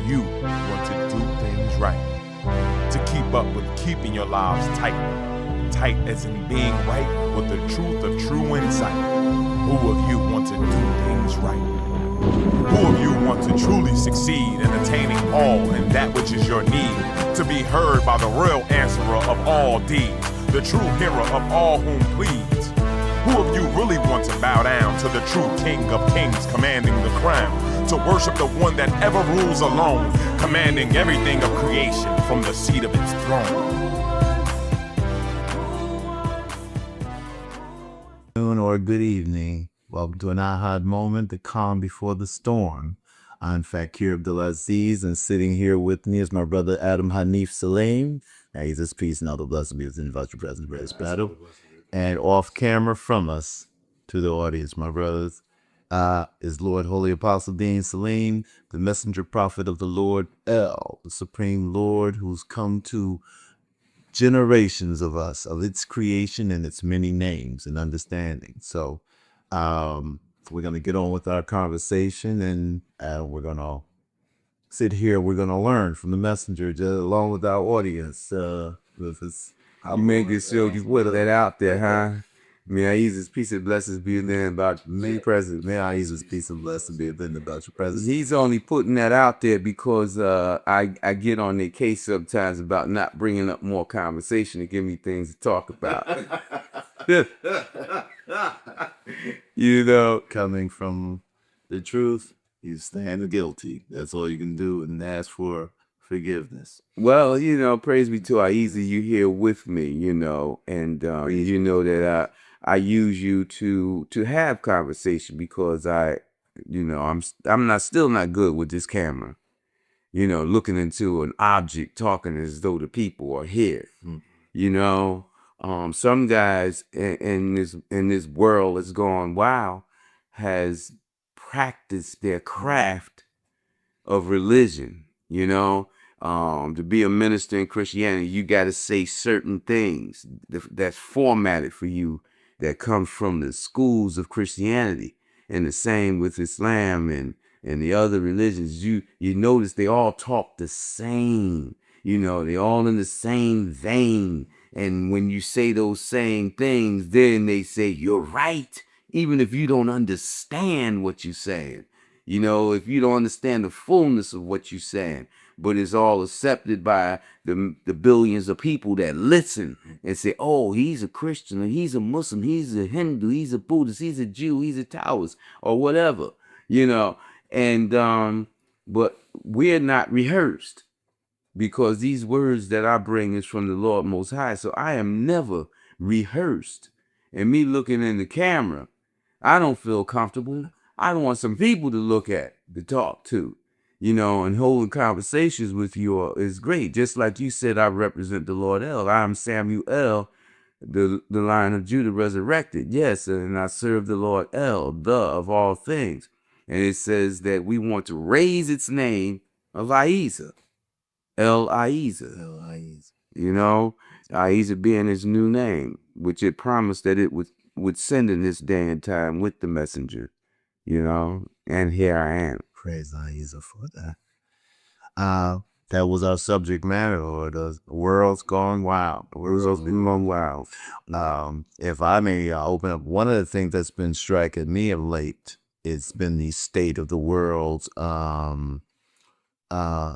you want to do things right? To keep up with keeping your lives tight. Tight as in being right with the truth of true insight. Who of you want to do things right? Who of you want to truly succeed in attaining all and that which is your need? To be heard by the real answerer of all deeds, the true hearer of all whom pleads. Who of you really want to bow down to the true King of Kings commanding the crown? To worship the one that ever rules alone, commanding everything of creation from the seat of its throne. Or good evening. Welcome to an A.H.A.D moment, the calm before the storm. I'm Fakir Abdulaziz, and sitting here with me is my brother Adam Hanif Saleem. Now he's his peace and all the blessings be within the presence of his battle. And off camera from us to the audience, my brothers, is Lord Holy-Apostle Deen Saleem, the messenger prophet of the Lord El, the supreme Lord who's come to generations of us, of its creation and its many names and understanding. So we're going to get on with our conversation, and we're going to sit here. We're going to learn from the messenger just along with our audience. I'll make it sure you put that out there, huh? May Ahezaah's peace and blessings be within about me presence. May Ahezaah's peace and blessings be within about your presence. He's only putting that out there because I get on their case sometimes about not bringing up more conversation to give me things to talk about. You know, coming from the truth, you stand guilty. That's all you can do, and ask for forgiveness. Well, you know, praise be to Ahezaah, you here with me, you know, and you know that I use you to have conversation because I'm still not good with this camera, you know, looking into an object, talking as though the people are here, you know. Some guys in this world that's gone wild has practiced their craft of religion, you know. To be a minister in Christianity, you got to say certain things that's formatted for you that comes from the schools of Christianity, and the same with Islam and the other religions. You notice they all talk the same, you know, they all in the same vein. And when you say those same things, then they say you're right, even if you don't understand what you're saying. You know, if you don't understand the fullness of what you're saying, but it's all accepted by the billions of people that listen and say, oh, he's a Christian, or he's a Muslim, he's a Hindu, he's a Buddhist, he's a Jew, he's a Taoist, or whatever, you know. And but we're not rehearsed because these words that I bring is from the Lord Most High. So I am never rehearsed. And me looking in the camera, I don't feel comfortable. I want some people to look at, to talk to, you know, and holding conversations with you is great. Just like you said, I represent the Lord El. I am Samuel, the Lion of Judah resurrected. Yes, and I serve the Lord El, the of all things. And it says that we want to raise its name of Ahezaah. El Ahezaah. El Ahezaah. You know, Ahezaah being his new name, which it promised that it would send in this day and time with the messenger. You know, and here I am. Praise Ahezaah for that. That was our subject matter, or the world's gone wild. The world's gone wild. If I may open up, one of the things that's been striking me of late, it's been the state of the world's the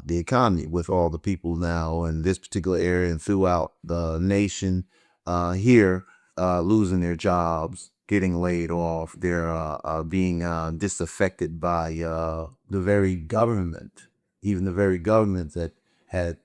economy, with all the people now in this particular area and throughout the nation here losing their jobs, getting laid off. They're being disaffected by the very government, even the very government that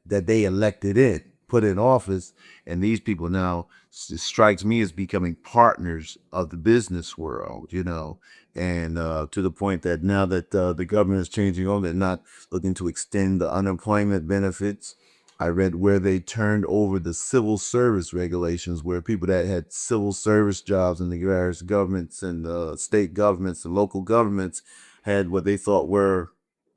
they elected in, put in office. And these people now, it strikes me as becoming partners of the business world, you know, and to the point that now that the government is changing over, they're not looking to extend the unemployment benefits. I read where they turned over the civil service regulations, where people that had civil service jobs in the various governments and state governments and local governments had what they thought were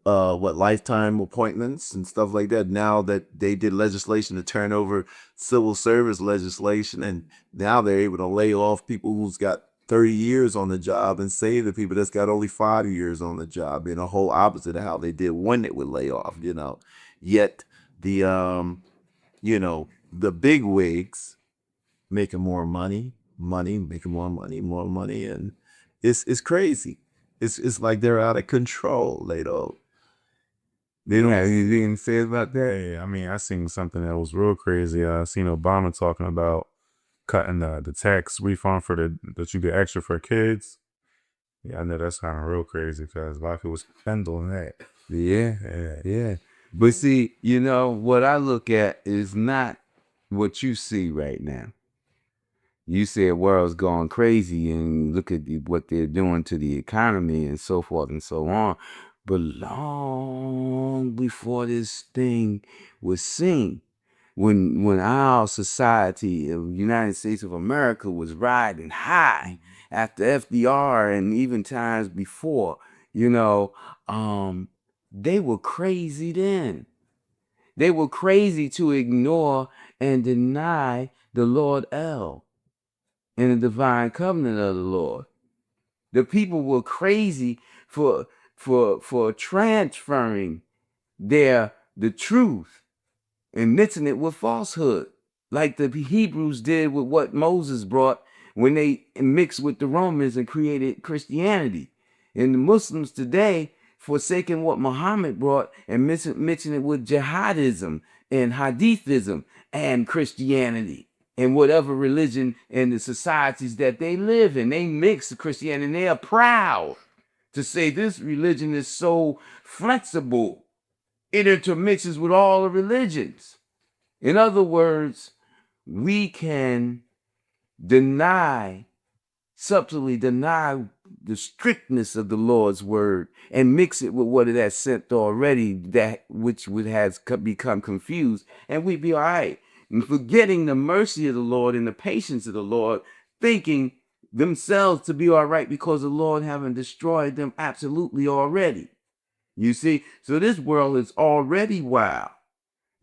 lifetime appointments and stuff like that. Now that they did legislation to turn over civil service legislation, and now they're able to lay off people who's got 30 years on the job and save the people that's got only 5 years on the job, being a whole opposite of how they did when they would lay off, Yet the the big wigs making more money, making more money, and it's crazy. It's like they're out of control. They don't have anything to say about that? Hey, I mean, I seen something that was real crazy. I seen Obama talking about cutting the tax refund for that you get extra for kids. Yeah, I know that's kind of real crazy because a lot of people was handling that. Yeah. But see, what I look at is not what you see right now. You say the world's going crazy and look at what they're doing to the economy and so forth and so on. But long before this thing was seen, when our society of United States of America was riding high after FDR and even times before, they were crazy then. They were crazy to ignore and deny the Lord El and the divine covenant of the Lord. The people were crazy for transferring the truth and mixing it with falsehood, like the Hebrews did with what Moses brought when they mixed with the Romans and created Christianity. And the Muslims today forsaking what Muhammad brought and mixing it with jihadism and hadithism and Christianity and whatever religion and the societies that they live in. They mix Christianity and they are proud to say this religion is so flexible. It intermixes with all the religions. In other words, we can subtly deny the strictness of the Lord's word and mix it with what it has sent already, that which has become confused, and we'd be all right. And forgetting the mercy of the Lord and the patience of the Lord, thinking themselves to be all right because the Lord haven't destroyed them absolutely already. You see, so this world is already wild.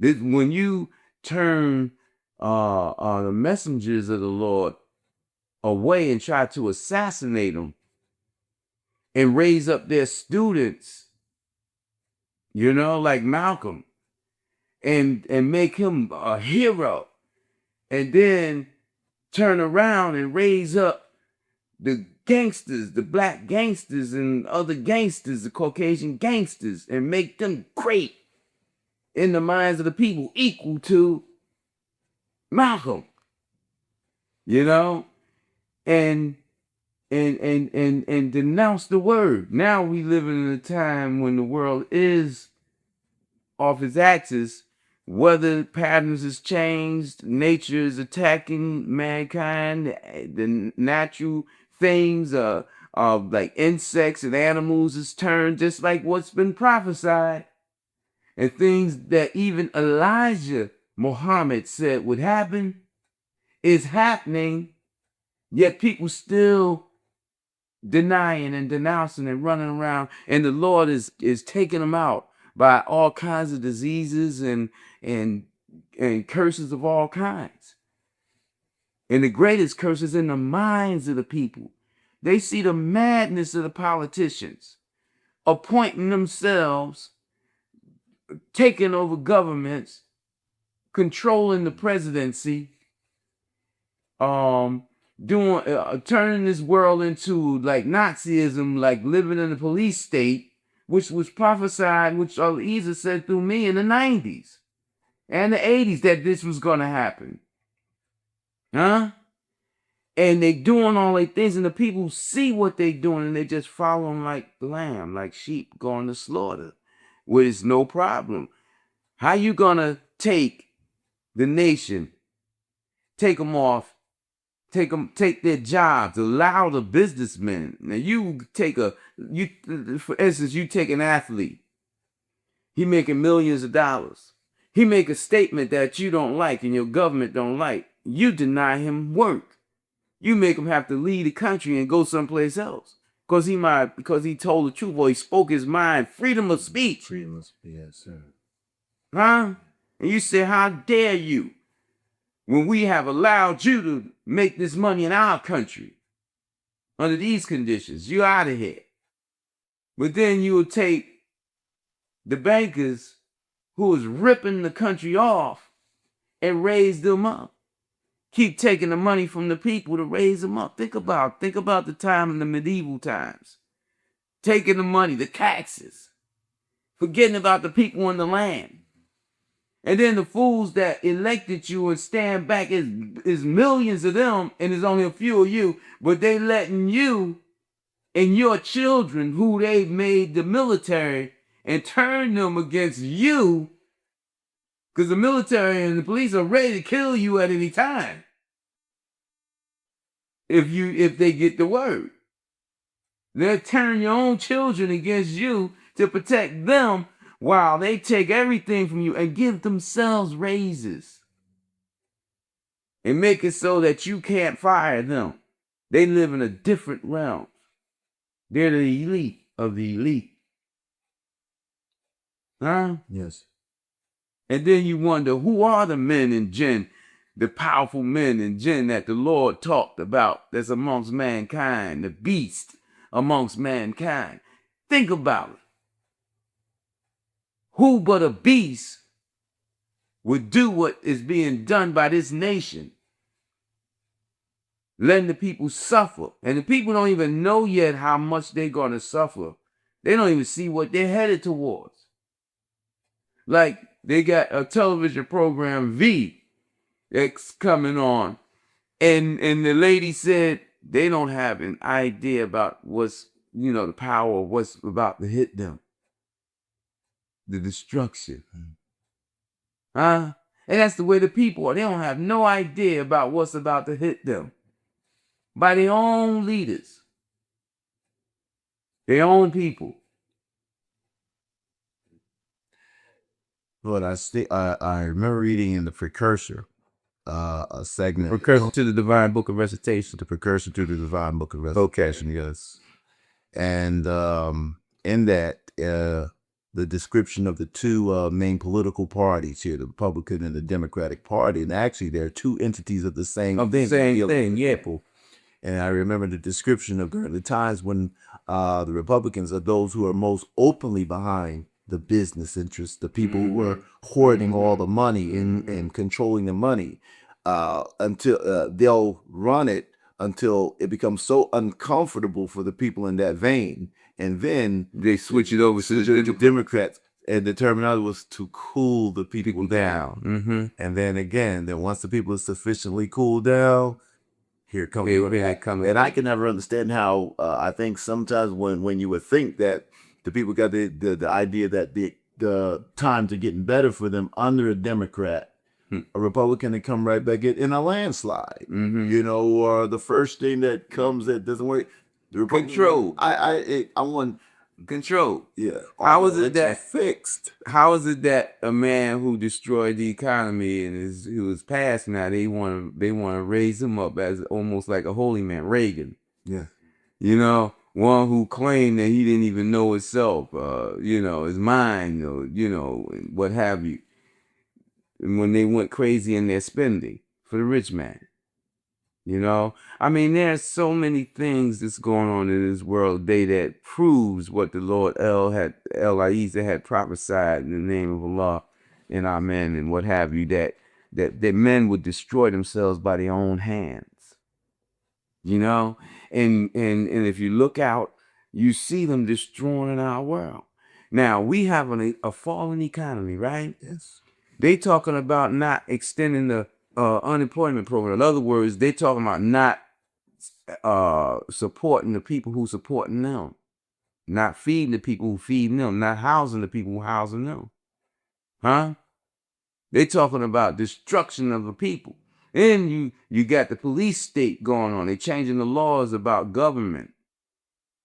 When you turn the messengers of the Lord away and try to assassinate them and raise up their students, like Malcolm, and make him a hero, and then turn around and raise up the gangsters, the black gangsters and other gangsters, the Caucasian gangsters, and make them great in the minds of the people, equal to Malcolm, and denounce the word. Now we live in a time when the world is off its axis. Weather patterns has changed. Nature is attacking mankind. The natural things like insects and animals is turned just like what's been prophesied. And things that even Elijah Muhammad said would happen is happening, yet people still denying and denouncing and running around, and the Lord is taking them out by all kinds of diseases and curses of all kinds. And the greatest curse is in the minds of the people. They see the madness of the politicians appointing themselves, taking over governments, controlling the presidency, turning this world into like Nazism, like living in a police state, which was prophesied, which Ahezaah said through me in the 90s and the 80s that this was going to happen. And they doing all these things, and the people see what they doing, and they just follow them like lamb, like sheep going to slaughter, where it's no problem. How you going to take the nation, take them off, take their jobs, allow the businessmen. Now for instance, you take an athlete. He making millions of dollars. He make a statement that you don't like and your government don't like. You deny him work. You make him have to leave the country and go someplace else. Because he told the truth or he spoke his mind. Freedom of speech. Freedom of speech, yes, sir. Huh? And you say, how dare you? When we have allowed you to make this money in our country. Under these conditions, you're out of here. But then you will take the bankers who is ripping the country off and raise them up. Keep taking the money from the people to raise them up. Think about the time in the medieval times. Taking the money, the taxes, forgetting about the people in the land. And then the fools that elected you and stand back is millions of them, and there's only a few of you, but they letting you and your children who they've made the military and turn them against you, because the military and the police are ready to kill you at any time if they get the word. They'll turn your own children against you to protect them while they take everything from you and give themselves raises and make it so that you can't fire them. They live in a different realm. They're the elite of the elite. Huh? Yes. And then you wonder, who are the men and jinn, the powerful men and jinn that the Lord talked about that's amongst mankind, the beast amongst mankind? Think about it. Who but a beast would do what is being done by this nation? Letting the people suffer. And the people don't even know yet how much they're going to suffer. They don't even see what they're headed towards. Like, they got a television program, V, that's coming on. And the lady said they don't have an idea about what's, the power of what's about to hit them. The destruction. Huh? And that's the way the people are. They don't have no idea about what's about to hit them. By their own leaders. Their own people. Lord, I remember reading in the precursor, a segment. Precursor to the Divine Book of Recitation. The precursor to the Divine Book of Recitation, yes. And in that, the description of the two main political parties here, the Republican and the Democratic Party, and actually they're two entities of the same thing, yeah. And I remember the description of the times when the Republicans are those who are most openly behind the business interests, the people who are hoarding all the money and controlling the money until they'll run it until it becomes so uncomfortable for the people in that vein. And then they switch it over to the Democrats. And the terminology was to cool the people down. Mm-hmm. And then again, once the people are sufficiently cooled down, here comes and I can never understand how I think sometimes when you would think that the people got the idea that the times are getting better for them under a Democrat, a Republican to come right back in a landslide. Or the first thing that comes that doesn't work, the Republican, control. I want control. Yeah. How is it that fixed? How is it that a man who destroyed the economy and who is passed now, they want to raise him up as almost like a holy man, Reagan? Yeah. One who claimed that he didn't even know himself, his mind, what have you. And when they went crazy in their spending for the rich man. There's so many things that's going on in this world today that proves what the Lord Ahezaah had prophesied in the name of Allah and Amen and what have you, that men would destroy themselves by their own hands. And if you look out, you see them destroying our world. Now, we have a fallen economy, right? Yes. They talking about not extending the unemployment program. In other words, they talking about not supporting the people who supporting them, not feeding the people who feeding them, not housing the people who housing them. Huh? They talking about destruction of the people. And you got the police state going on. They changing the laws about government.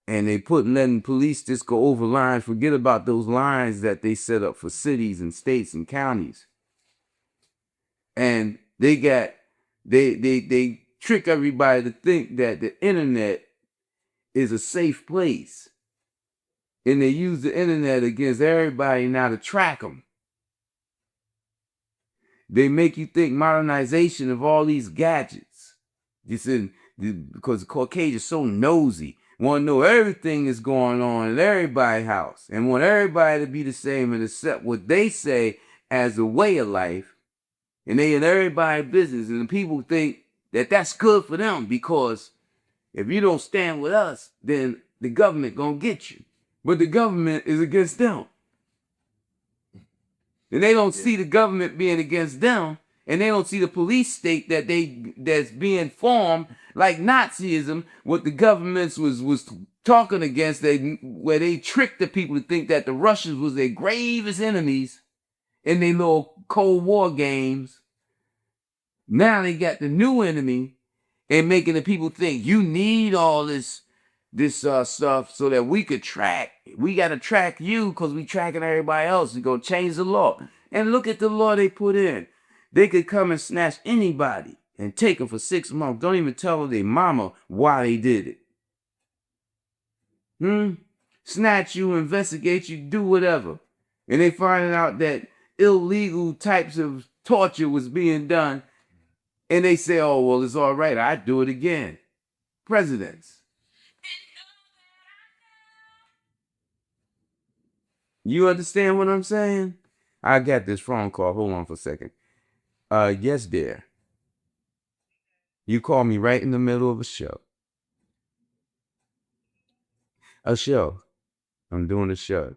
And they letting police just go over lines, forget about those lines that they set up for cities and states and counties. And they trick everybody to think that the internet is a safe place. And they use the internet against everybody now to track them. They make you think modernization of all these gadgets, this because the Caucasian is so nosy, want to know everything that's going on in everybody's house, and want everybody to be the same and accept what they say as a way of life, and they in everybody's business, and the people think that that's good for them, because if you don't stand with us, then the government gonna get you. But the government is against them. And they don't see the government being against them, and they don't see the police state that's being formed like Nazism, what the governments was talking against, where they tricked the people to think that the Russians was their gravest enemies in their little Cold War games. Now they got the new enemy and making the people think you need all this stuff so that we could track. We got to track you because we tracking everybody else. We're going to change the law. And look at the law they put in. They could come and snatch anybody and take them for 6 months. Don't even tell their mama why they did it. Snatch you, investigate you, do whatever. And they finding out that illegal types of torture was being done. And they say, oh, well, it's all right. I'd do it again. Presidents. You understand what I'm saying? I got this phone call. Hold on for a second. Yes, dear. You called me right in the middle of a show. A show. I'm doing a show.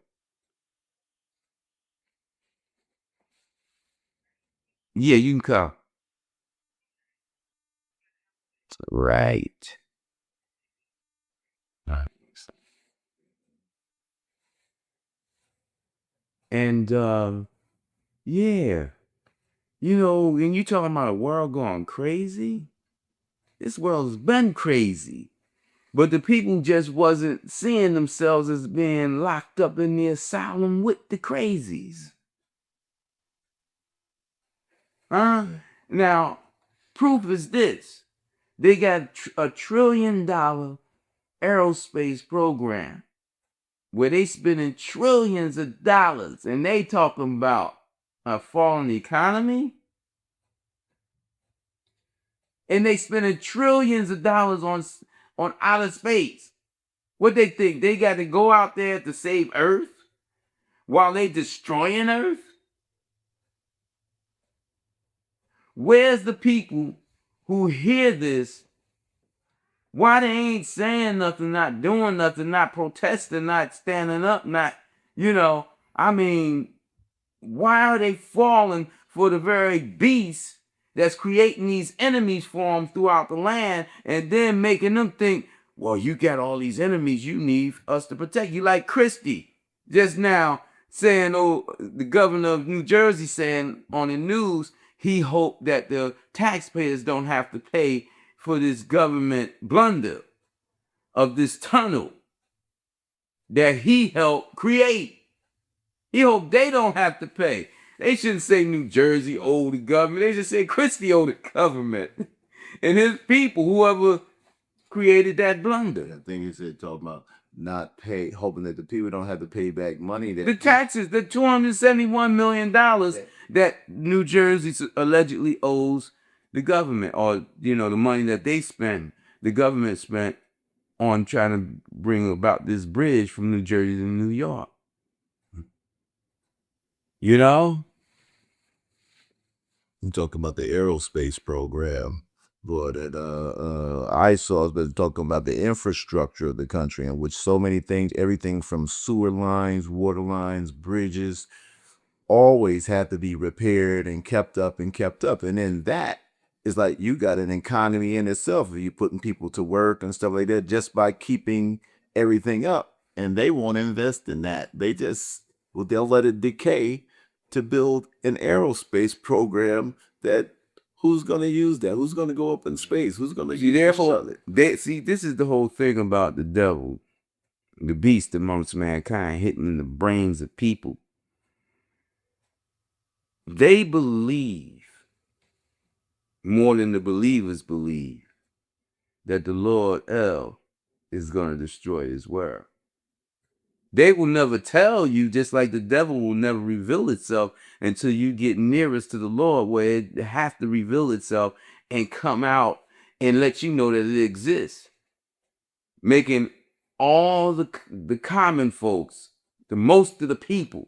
Yeah, you can call. Right. And yeah. You know, and you talking about a world going crazy? This world's been crazy. But the people just wasn't seeing themselves as being locked up in the asylum with the crazies. Now, proof is this. They got a $1 trillion aerospace program where they spending trillions of dollars, and they talking about a falling economy. And they spending trillions of dollars on outer space. What they think? They got to go out there to save Earth while they destroying Earth? Where's the people who hear this? Why they ain't saying nothing, not doing nothing, not protesting, not standing up, not, I mean, why are they falling for the very beast that's creating these enemies for them throughout the land and then making them think, well, you got all these enemies, you need us to protect you. Like Christie just now saying, the governor of New Jersey saying on the news, he hoped that the taxpayers don't have to pay for this government blunder of this tunnel that he helped create. He hoped they don't have to pay. They shouldn't say New Jersey owed the government. They should say Christie owed the government. And his people, whoever created that blunder. I think he said talking about not pay, hoping that the people don't have to pay back money. The taxes, the $271 million that New Jersey allegedly owes the government, or, the money that they spend, the government spent on trying to bring about this bridge from New Jersey to New York. I'm talking about the aerospace program. Boy, that Ahezaah has been talking about the infrastructure of the country, in which so many things, everything from sewer lines, water lines, bridges, always have to be repaired and kept up. And then that is like, you got an economy in itself if you're putting people to work and stuff like that just by keeping everything up. And they won't invest in that. They'll let it decay to build an aerospace program that who's going to use that? Who's going to go up in space? Who's going to this is the whole thing about the devil, the beast amongst mankind, hitting in the brains of people. They believe, more than the believers believe, that the Lord El is going to destroy his world. They will never tell you, just like the devil will never reveal itself until you get nearest to the Lord, where it has to reveal itself and come out and let you know that it exists, making all the common folks, the most of the people,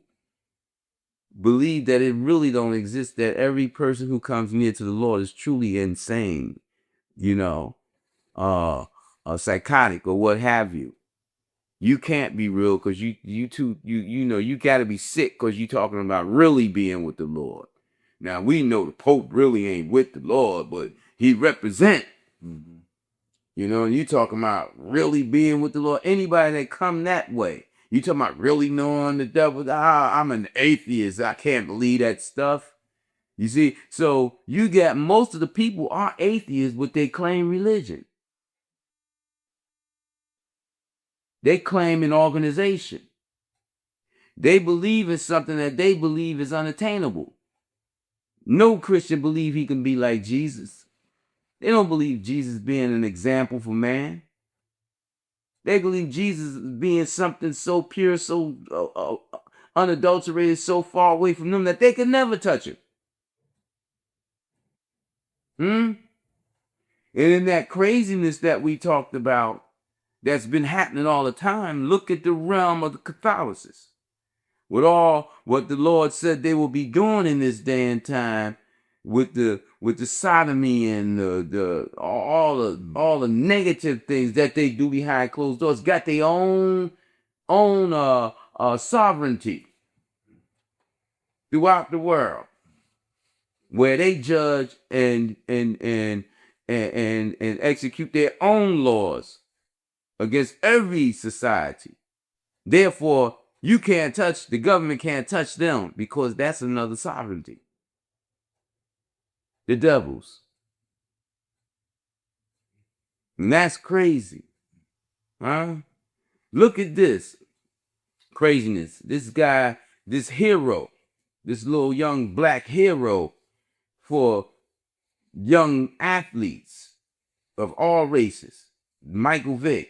believe that it really don't exist, that every person who comes near to the Lord is truly insane, psychotic or what have you. You can't be real because you got to be sick because you're talking about really being with the Lord. Now we know the Pope really ain't with the Lord, but he represent. And you talking about really being with the Lord. Anybody that come that way, you talking about really knowing the devil. I'm an atheist. I can't believe that stuff. You see, so you got most of the people are atheists, but they claim religion. They claim an organization. They believe in something that they believe is unattainable. No Christian believe he can be like Jesus. They don't believe Jesus being an example for man. They believe Jesus being something so pure, so unadulterated, so far away from them that they could never touch him. And in that craziness that we talked about, that's been happening all the time, look at the realm of the Catholicism. With all what the Lord said they will be doing in this day and time, with the sodomy and all the negative things that they do behind closed doors, got their own sovereignty throughout the world, where they judge and execute their own laws against every society. Therefore, the government can't touch them because that's another sovereignty. The devil's. And that's crazy. Huh? Look at this craziness. This guy, this hero, this little young black hero for young athletes of all races, Michael Vick,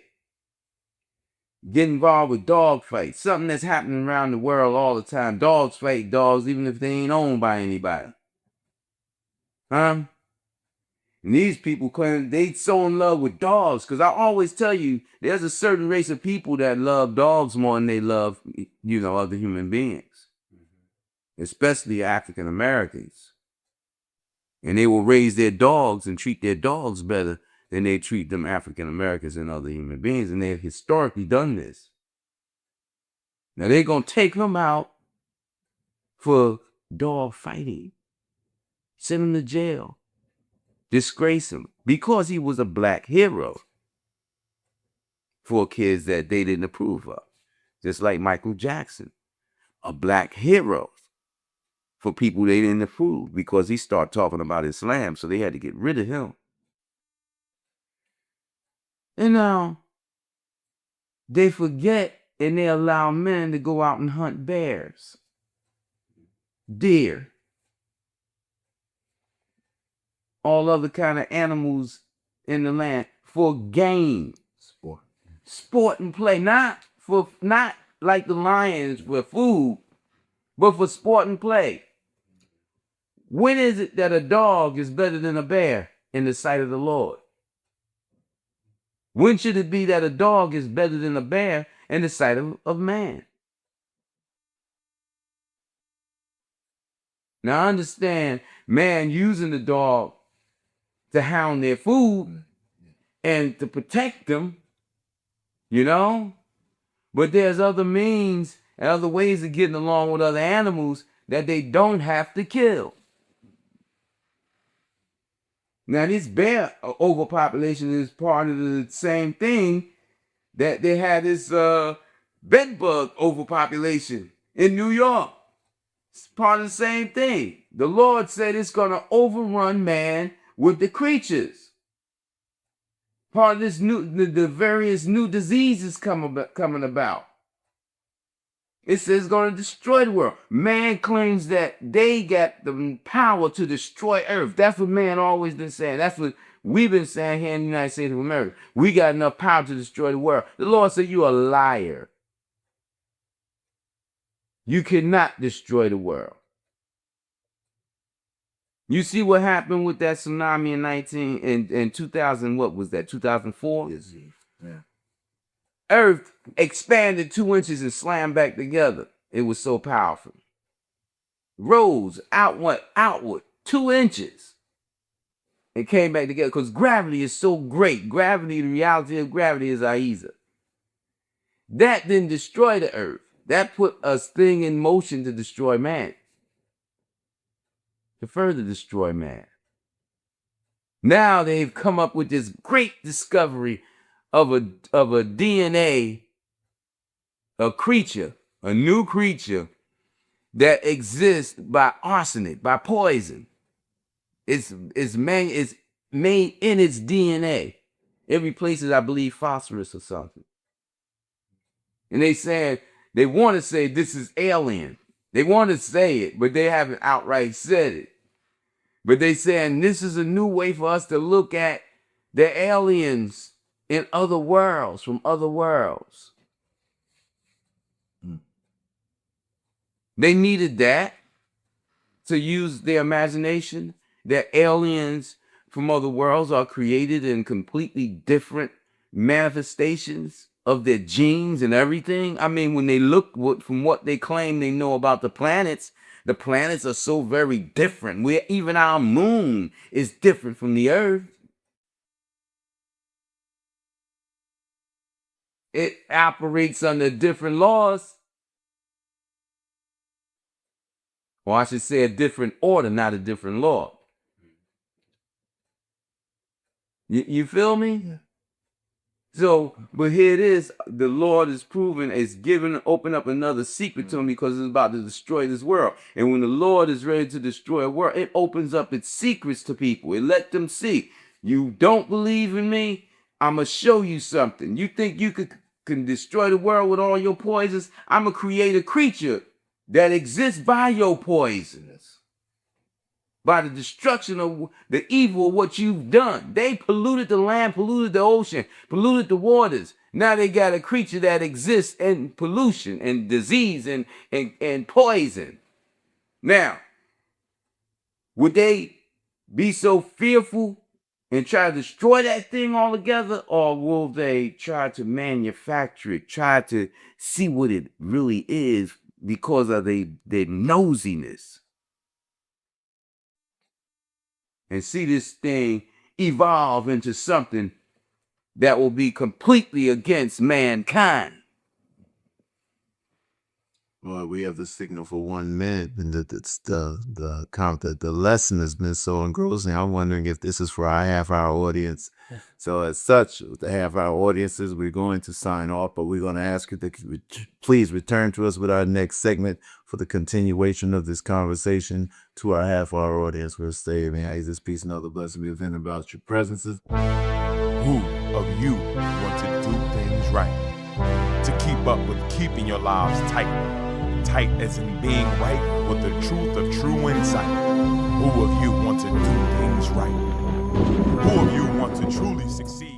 get involved with dog fights, something that's happening around the world all the time. Dogs fight dogs even if they ain't owned by anybody. Huh? And these people claim they so in love with dogs, because I always tell you, there's a certain race of people that love dogs more than they love, other human beings, especially African Americans. And they will raise their dogs and treat their dogs better than they treat them African Americans and other human beings. And they've historically done this. Now they're going to take him out for dog fighting, send him to jail, disgrace him, because he was a black hero for kids that they didn't approve of. Just like Michael Jackson, a black hero for people they didn't approve because he started talking about Islam, so they had to get rid of him. And now they forget and they allow men to go out and hunt bears, deer, all other kind of animals in the land for game, sport and play, not like the lions for food, but for sport and play. When is it that a dog is better than a bear in the sight of the Lord? When should it be that a dog is better than a bear in the sight of man? Now I understand man using the dog to hound their food and to protect them, but there's other means and other ways of getting along with other animals that they don't have to kill. Now, this bear overpopulation is part of the same thing that they had this bed bug overpopulation in New York. It's part of the same thing. The Lord said it's going to overrun man with the creatures. Part of this the various new diseases coming about. It says it's going to destroy the world. Man claims that they got the power to destroy earth. That's what man always been saying. That's what we've been saying here in the United States of America. We got enough power to destroy the world. The Lord said, you're a liar. You cannot destroy the world. You see what happened with that tsunami in 2000, what was that, 2004? Yes. Yeah. Earth expanded 2 inches and slammed back together. It was so powerful. Rose outward 2 inches. It came back together because gravity is so great. Gravity, the reality of gravity is Ahezaah. That didn't destroy the earth. That put a thing in motion to destroy man. To further destroy man. Now they've come up with this great discovery of a DNA, a creature, a new creature that exists by arsenic, by poison. It's made in its DNA. It replaces, I believe, phosphorus or something. And they want to say this is alien. They want to say it, but they haven't outright said it. But they saying this is a new way for us to look at the aliens in other worlds, from other worlds. They needed that to use their imagination. That aliens from other worlds are created in completely different manifestations of their genes and everything. I mean, when they look from what they claim they know about the planets are so very different. Even our moon is different from the earth. It operates under different laws. Or I should say a different order, not a different law. You feel me? Yeah. So, but here it is. The Lord is proven, open up another secret to him because it's about to destroy this world. And when the Lord is ready to destroy a world, it opens up its secrets to people. It let them see. You don't believe in me? I'm going to show you something. You think you can destroy the world with all your poisons? I'm going to create a creature that exists by your poisons. By the destruction of the evil of what you've done. They polluted the land, polluted the ocean, polluted the waters. Now they got a creature that exists in pollution and disease and poison. Now, would they be so fearful and try to destroy that thing altogether? Or will they try to manufacture it, try to see what it really is because of their nosiness? And see this thing evolve into something that will be completely against mankind. Well, we have the signal for 1 minute, and the lesson has been so engrossing. I'm wondering if this is for our half-hour audience. So as such, with the half-hour audiences, we're going to sign off, but we're going to ask you to please return to us with our next segment for the continuation of this conversation. To our half-hour audience, we'll say, may this peace and other blessings be within about your presences. Who of you want to do things right? To keep up with keeping your lives tight as in being right with the truth of true insight. Who of you want to do things right? Who of you want to truly succeed?